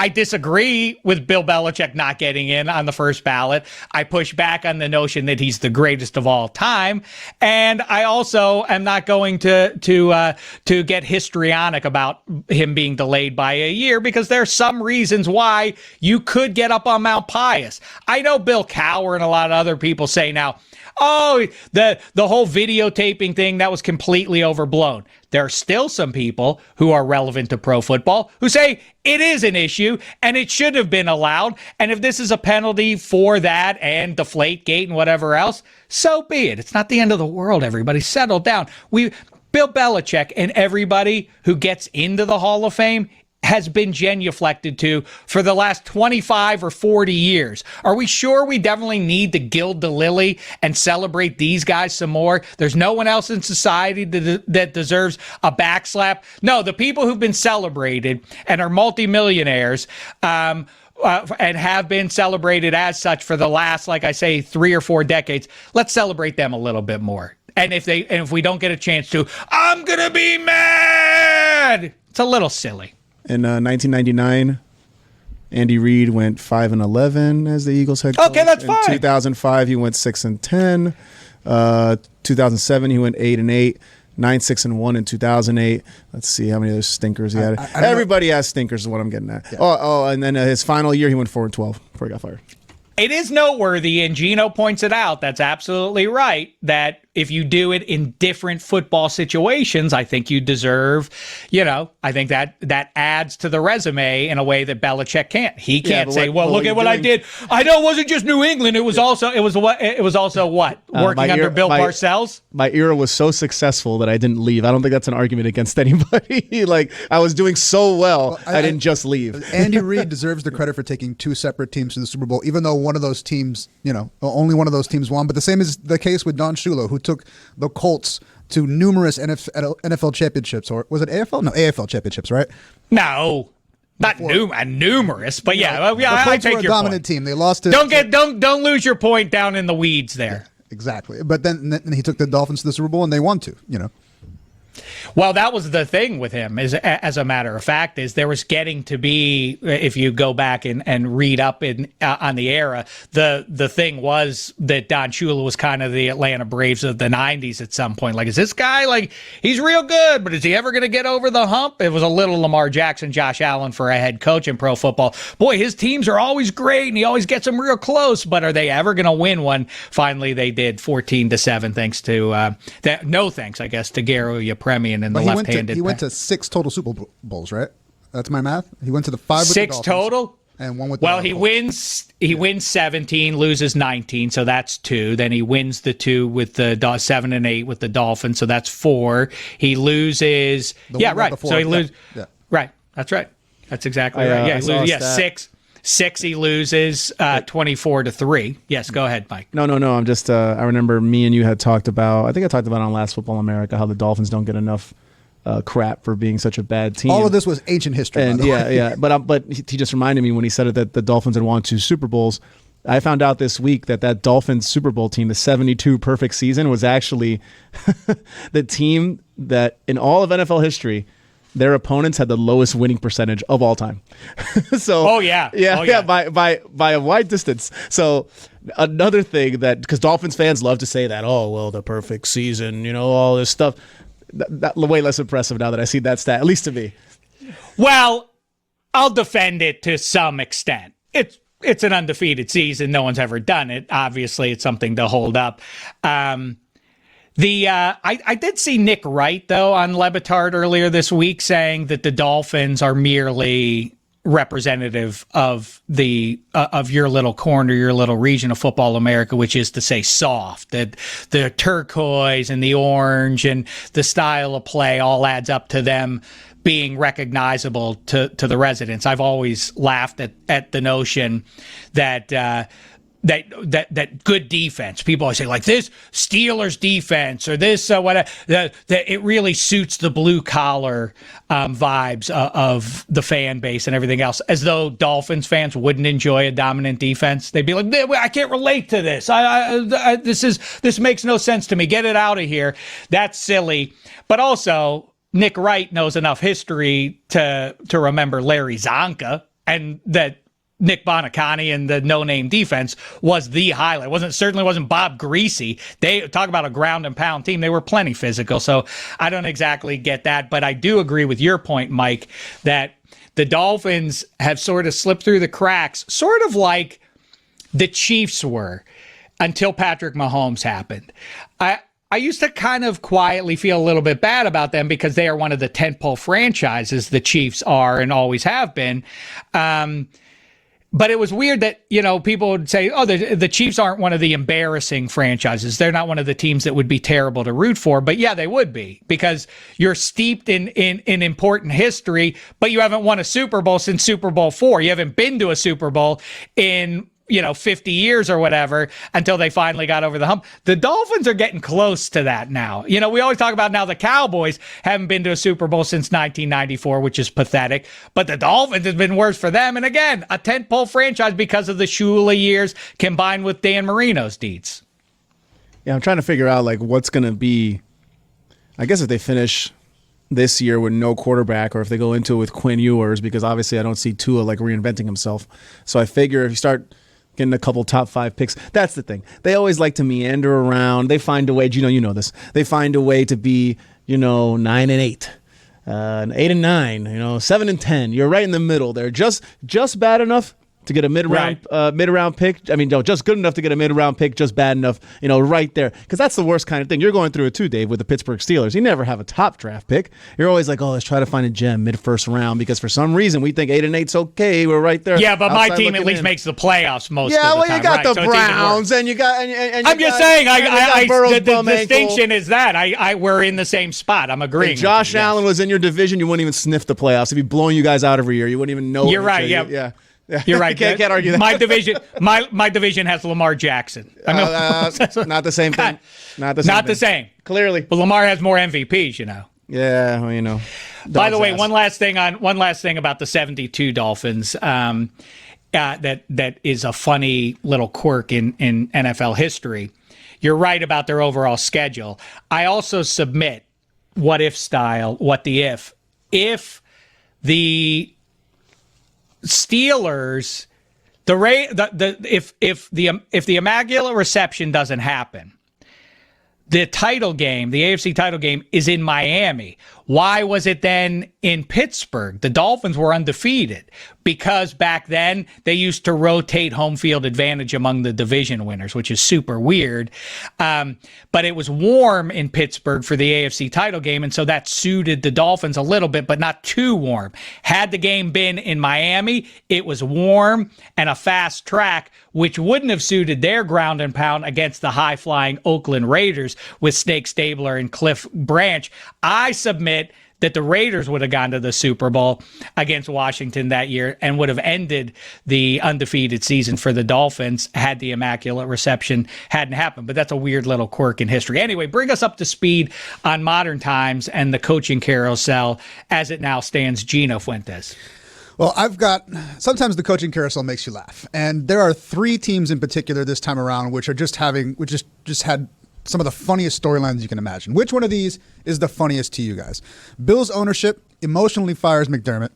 I disagree with Bill Belichick not getting in on the first ballot. I push back on the notion that he's the greatest of all time, and I also am not going to get histrionic about him being delayed by a year because there are some reasons why you could get up on Mount Pius. I know Bill Cowher and a lot of other people say now, oh, the whole videotaping thing, that was completely overblown. There are still some people who are relevant to pro football who say it is an issue and it should have been allowed. And if this is a penalty for that and Deflategate and whatever else, so be it. It's not the end of the world, everybody. Settle down. Bill Belichick and everybody who gets into the Hall of Fame has been genuflected to for the last 25 or 40 years. Are we sure we definitely need to gild the lily and celebrate these guys some more? There's no one else in society that deserves a backslap. No, the people who've been celebrated and are multimillionaires and have been celebrated as such for the last, like I say, 3 or 4 decades, let's celebrate them a little bit more. And if we don't get a chance to, I'm gonna be mad. It's a little silly. In 1999, Andy Reid went 5-11 as the Eagles head coach. Okay, that's fine. In 2005, he went 6-10. 2007, he went 8-8. 9-6-1 in 2008. Let's see how many other stinkers he had. Everybody has stinkers, is what I'm getting at. Yeah. And then his final year, he went 4-12 before he got fired. It is noteworthy, and Gino points it out, that's absolutely right, that if you do it in different football situations, I think you deserve, I think that adds to the resume in a way that Belichick can't. He can't say, look at what I did. I know it wasn't just New England. It was also what? Working under Bill Parcells? My era was so successful that I didn't leave. I don't think that's an argument against anybody. Like, I was doing so well, I didn't just leave. Andy Reid deserves the credit for taking 2 separate teams to the Super Bowl, even though one of those teams, only one of those teams won. But the same is the case with Don Shula, who took the Colts to numerous NFL championships, or was it AFL? No, AFL championships, right? No. Not numerous, but yeah, I take were a your dominant point. team. They lost to Don't lose your point down in the weeds there. Exactly. But then he took the Dolphins to the Super Bowl and they won two, Well, that was the thing with him, as a matter of fact, is there was getting to be, if you go back and read up on the era, the thing was that Don Shula was kind of the Atlanta Braves of the 90s at some point. Like, is this guy, like, he's real good, but is he ever going to get over the hump? It was a little Lamar Jackson, Josh Allen for a head coach in pro football. Boy, his teams are always great, and he always gets them real close, but are they ever going to win one? Finally, they did 14-7, thanks to, thanks, I guess, to Garo Yepremian and the left-handed. He went to 6 total Super Bowls, right? That's my math. He went to the 5 with the Dolphins. 6 total? And 1 with the Well, he wins 17, loses 19, so that's 2. Then he wins the 2 with the 7 and 8 with the Dolphins, so that's 4. He loses. Right. So he loses. Yeah. Right. That's right. That's exactly right. Yeah. He loses. 6 he loses 24-3. Yes, go ahead, Mike. No. I'm just I remember me and you had talked about, I think I talked about on Last Football America, how the Dolphins don't get enough crap for being such a bad team. All of this was ancient history. And yeah. But he just reminded me when he said it that the Dolphins had won 2 Super Bowls. I found out this week that Dolphins Super Bowl team, the 72 perfect season, was actually the team that in all of NFL history, their opponents had the lowest winning percentage of all time. So, by a wide distance. So, another thing that, because Dolphins fans love to say that, the perfect season, all this stuff. That way less impressive now that I see that stat, at least to me. Well, I'll defend it to some extent. It's an undefeated season. No one's ever done it. Obviously, it's something to hold up. I did see Nick Wright, though, on Le Batard earlier this week saying that the Dolphins are merely representative of of your little corner, your little region of football America, which is to say soft. That the turquoise and the orange and the style of play all adds up to them being recognizable to the residents. I've always laughed at the notion that that good defense. People always say like this Steelers defense or this whatever. That it really suits the blue collar vibes of the fan base and everything else. As though Dolphins fans wouldn't enjoy a dominant defense. They'd be like, I can't relate to this. This makes no sense to me. Get it out of here. That's silly. But also, Nick Wright knows enough history to remember Larry Zonka and that Nick Bonacani and the no-name defense was the highlight. Certainly wasn't Bob Greasy. They talk about a ground and pound team. They were plenty physical. So I don't exactly get that, but I do agree with your point, Mike, that the Dolphins have sort of slipped through the cracks, sort of like the Chiefs were until Patrick Mahomes happened. I used to kind of quietly feel a little bit bad about them because they are one of the tentpole franchises the Chiefs are and always have been. But it was weird that, people would say, the Chiefs aren't one of the embarrassing franchises. They're not one of the teams that would be terrible to root for. But yeah, they would be because you're steeped in important history, but you haven't won a Super Bowl since Super Bowl IV. You haven't been to a Super Bowl in 50 years or whatever until they finally got over the hump. The Dolphins are getting close to that now. We always talk about now the Cowboys haven't been to a Super Bowl since 1994, which is pathetic. But the Dolphins has been worse for them. And again, a tentpole franchise because of the Shula years combined with Dan Marino's deeds. Yeah, I'm trying to figure out what's going to be, I guess if they finish this year with no quarterback or if they go into it with Quinn Ewers, because obviously I don't see Tua reinventing himself. So I figure if you start getting a couple top 5 picks. That's the thing. They always like to meander around. They find a way, Gino, you know this. They find a way to be, 9-8, 8-9, 7-10. You're right in the middle there. Just bad enough to get a mid-round pick. I mean, no, just good enough to get a mid-round pick, just bad enough, right there. Because that's the worst kind of thing. You're going through it too, Dave, with the Pittsburgh Steelers. You never have a top draft pick. You're always like, let's try to find a gem mid-first round because for some reason we think 8-8's okay. We're right there. Yeah, but my team at least makes the playoffs most of the time. Yeah, well, you got the Browns and you got. I'm just saying, the distinction is that we're in the same spot. I'm agreeing. If Josh Allen was in your division, you wouldn't even sniff the playoffs. If he's blowing you guys out every year, you wouldn't even know. You're right. Yeah. You're right. Can't argue that. My division has Lamar Jackson. I mean, not the same thing. Not the same. Not thing. the same. Clearly. But Lamar has more MVPs, you know. Yeah, well, By the way, ass. one last thing about the 72 Dolphins. That is a funny little quirk in NFL history. You're right about their overall schedule. I also submit what if the Steelers, if the Immaculate Reception doesn't happen, the title game, the AFC title game, is in Miami. Why was it then in Pittsburgh? The Dolphins were undefeated because back then they used to rotate home field advantage among the division winners, which is super weird. But it was warm in Pittsburgh for the AFC title game, and so that suited the Dolphins a little bit, but not too warm. Had the game been in Miami, it was warm and a fast track, which wouldn't have suited their ground and pound against the high-flying Oakland Raiders with Snake Stabler and Cliff Branch. I submit that the Raiders would have gone to the Super Bowl against Washington that year and would have ended the undefeated season for the Dolphins had the Immaculate Reception hadn't happened. But that's a weird little quirk in history. Anyway, bring us up to speed on modern times and the coaching carousel as it now stands, Gino Fuentes. Well, sometimes the coaching carousel makes you laugh. And there are 3 teams in particular this time around which just had some of the funniest storylines you can imagine. Which one of these is the funniest to you guys? Bills ownership emotionally fires McDermott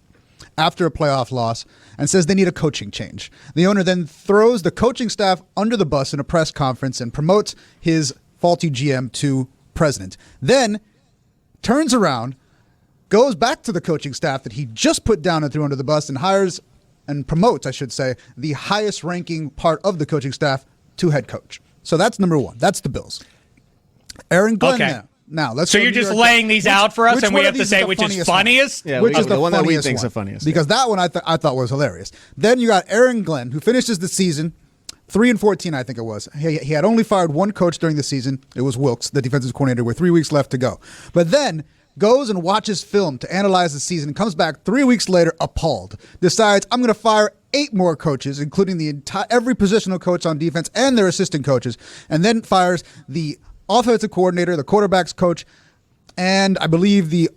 after a playoff loss and says they need a coaching change. The owner then throws the coaching staff under the bus in a press conference and promotes his faulty GM to president. Then turns around, goes back to the coaching staff that he just put down and threw under the bus and hires and promotes, I should say, the highest ranking part of the coaching staff to head coach. So that's number 1. That's the Bills. Aaron Glenn now. Let's. So you're just laying these out for us, and we have to say which is funniest? Yeah, which is the one that we funniest think is one. the funniest. Because that one I thought was hilarious. Then you got Aaron Glenn, who finishes the season 3-14, I think it was. He had only fired one coach during the season. It was Wilkes, the defensive coordinator, with 3 weeks left to go. But then goes and watches film to analyze the season, comes back 3 weeks later appalled, decides I'm going to fire 8 more coaches, including every positional coach on defense and their assistant coaches, and then fires the offensive coordinator, the quarterback's coach, and I believe who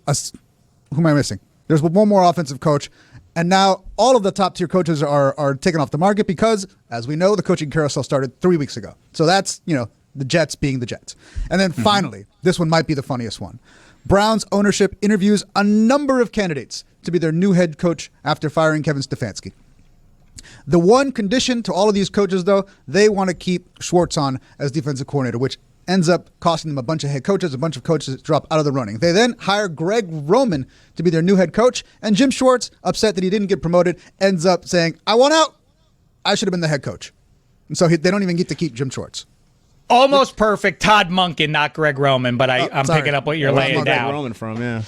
am I missing? There's one more offensive coach, and now all of the top tier coaches are taken off the market because, as we know, the coaching carousel started 3 weeks ago. So that's, the Jets being the Jets. And then finally, this one might be the funniest one. Browns ownership interviews a number of candidates to be their new head coach after firing Kevin Stefanski. The one condition to all of these coaches, though, they want to keep Schwartz on as defensive coordinator, which ends up costing them a bunch of head coaches, a bunch of coaches drop out of the running. They then hire Gregg Roman to be their new head coach, and Jim Schwartz, upset that he didn't get promoted, ends up saying, I want out. I should have been the head coach. And so they don't even get to keep Jim Schwartz. Almost perfect. Todd Monken, not Gregg Roman, but I'm picking up what you're laying down. Gregg Roman from, yeah.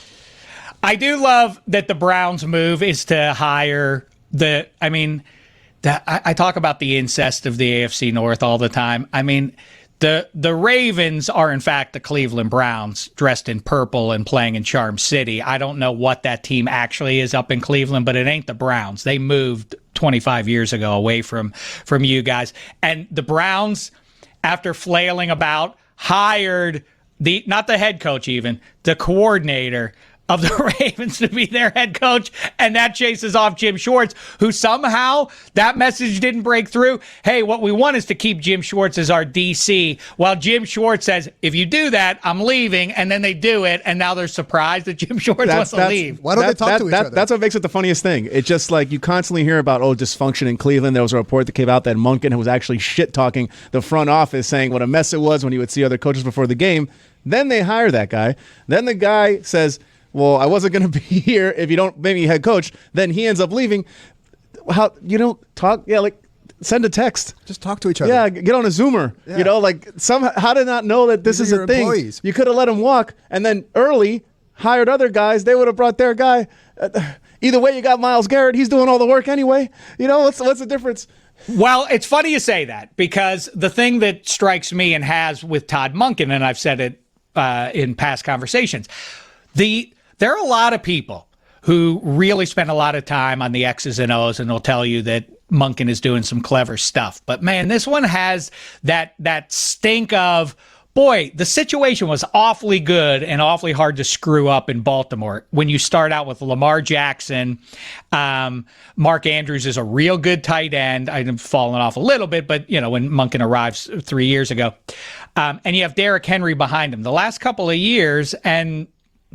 I do love that the Browns' move is to hire I talk about the incest of the AFC North all the time. I mean, the Ravens are, in fact, the Cleveland Browns dressed in purple and playing in Charm City. I don't know what that team actually is up in Cleveland, but it ain't the Browns. They moved 25 years ago away from you guys. And the Browns, after flailing about, hired not the head coach even, the coordinator of the Ravens to be their head coach, and that chases off Jim Schwartz, who somehow that message didn't break through. Hey, what we want is to keep Jim Schwartz as our DC, while Jim Schwartz says, if you do that, I'm leaving, and then they do it, and now they're surprised that Jim Schwartz wants to leave. Why don't they talk to each other? That's what makes it the funniest thing. It's just like you constantly hear about, dysfunction in Cleveland. There was a report that came out that Monken was actually shit-talking the front office, saying what a mess it was when he would see other coaches before the game. Then they hire that guy. Then the guy says, well, I wasn't going to be here if you don't make me head coach. Then he ends up leaving. How you don't talk? Yeah, like send a text. Just talk to each other. Yeah, get on a Zoomer. Yeah. How did not know that this is a thing? Employees. You could have let him walk, and then early hired other guys. They would have brought their guy. Either way, you got Myles Garrett. He's doing all the work anyway. What's the difference? Well, it's funny you say that, because the thing that strikes me and has with Todd Monken, and I've said it in past conversations, there are a lot of people who really spend a lot of time on the X's and O's, and they'll tell you that Monken is doing some clever stuff. But man, this one has that stink of, boy, the situation was awfully good and awfully hard to screw up in Baltimore. When you start out with Lamar Jackson, Mark Andrews is a real good tight end. I'm falling off a little bit, but when Monken arrives 3 years ago, and you have Derrick Henry behind him. The last couple of years, and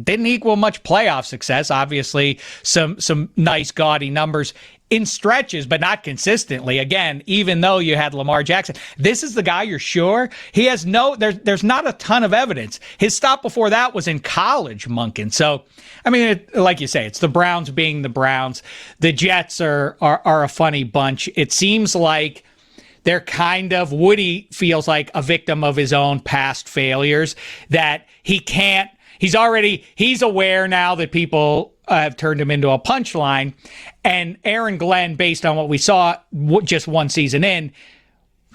didn't equal much playoff success. Obviously, some nice gaudy numbers in stretches, but not consistently. Again, even though you had Lamar Jackson, this is the guy you're sure. He has there's not a ton of evidence. His stop before that was in college, Monken. So, I mean, like you say, it's the Browns being the Browns. The Jets are a funny bunch. It seems like they're kind of, Woody feels like a victim of his own past failures, that he's aware now that people have turned him into a punchline. And Aaron Glenn, based on what we saw just one season in,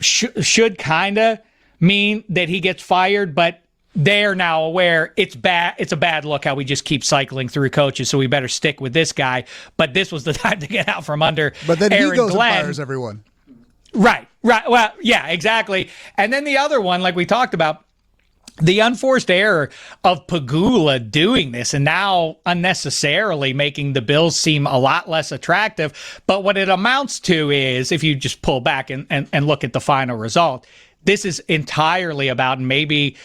should kind of mean that he gets fired, but they're now aware it's bad. It's a bad look how we just keep cycling through coaches, so we better stick with this guy. But this was the time to get out from under Aaron Glenn. But then he goes and fires everyone. Right. Well, yeah, exactly. And then the other one, like we talked about, the unforced error of Pagula doing this and now unnecessarily making the Bills seem a lot less attractive. But what it amounts to is, if you just pull back and look at the final result, this is entirely about, maybe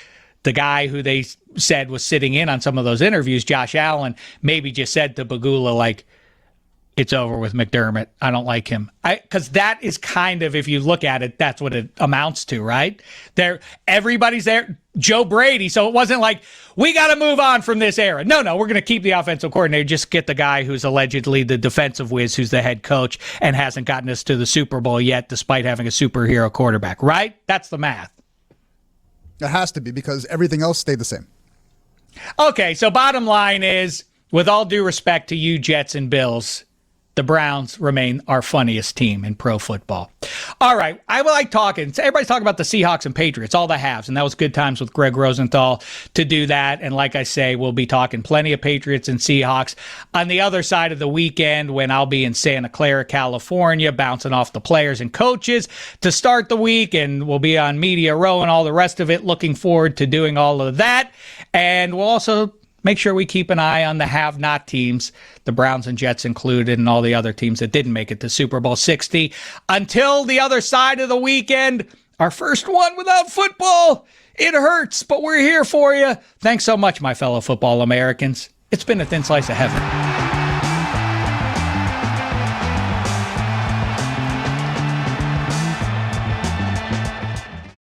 the guy who they said was sitting in on some of those interviews, Josh Allen, maybe just said to Pagula, like, it's over with McDermott. I don't like him. Because that is kind of, if you look at it, that's what it amounts to, right? Everybody's there. Joe Brady. So it wasn't like, we got to move on from this era. No, we're going to keep the offensive coordinator. Just get the guy who's allegedly the defensive whiz, who's the head coach and hasn't gotten us to the Super Bowl yet, despite having a superhero quarterback, right? That's the math. It has to be, because everything else stayed the same. Okay, so bottom line is, with all due respect to you, Jets and Bills, the Browns remain our funniest team in pro football. All right, I like talking. Everybody's talking about the Seahawks and Patriots, all the halves, and that was good times with Gregg Rosenthal to do that. And like I say, we'll be talking plenty of Patriots and Seahawks on the other side of the weekend, when I'll be in Santa Clara, California, bouncing off the players and coaches to start the week, and we'll be on Media Row and all the rest of it. Looking forward to doing all of that. And we'll also make sure we keep an eye on the have-not teams, the Browns and Jets included, and all the other teams that didn't make it to Super Bowl 60. Until the other side of the weekend, our first one without football. It hurts, but we're here for you. Thanks so much, my fellow football Americans. It's been a thin slice of heaven.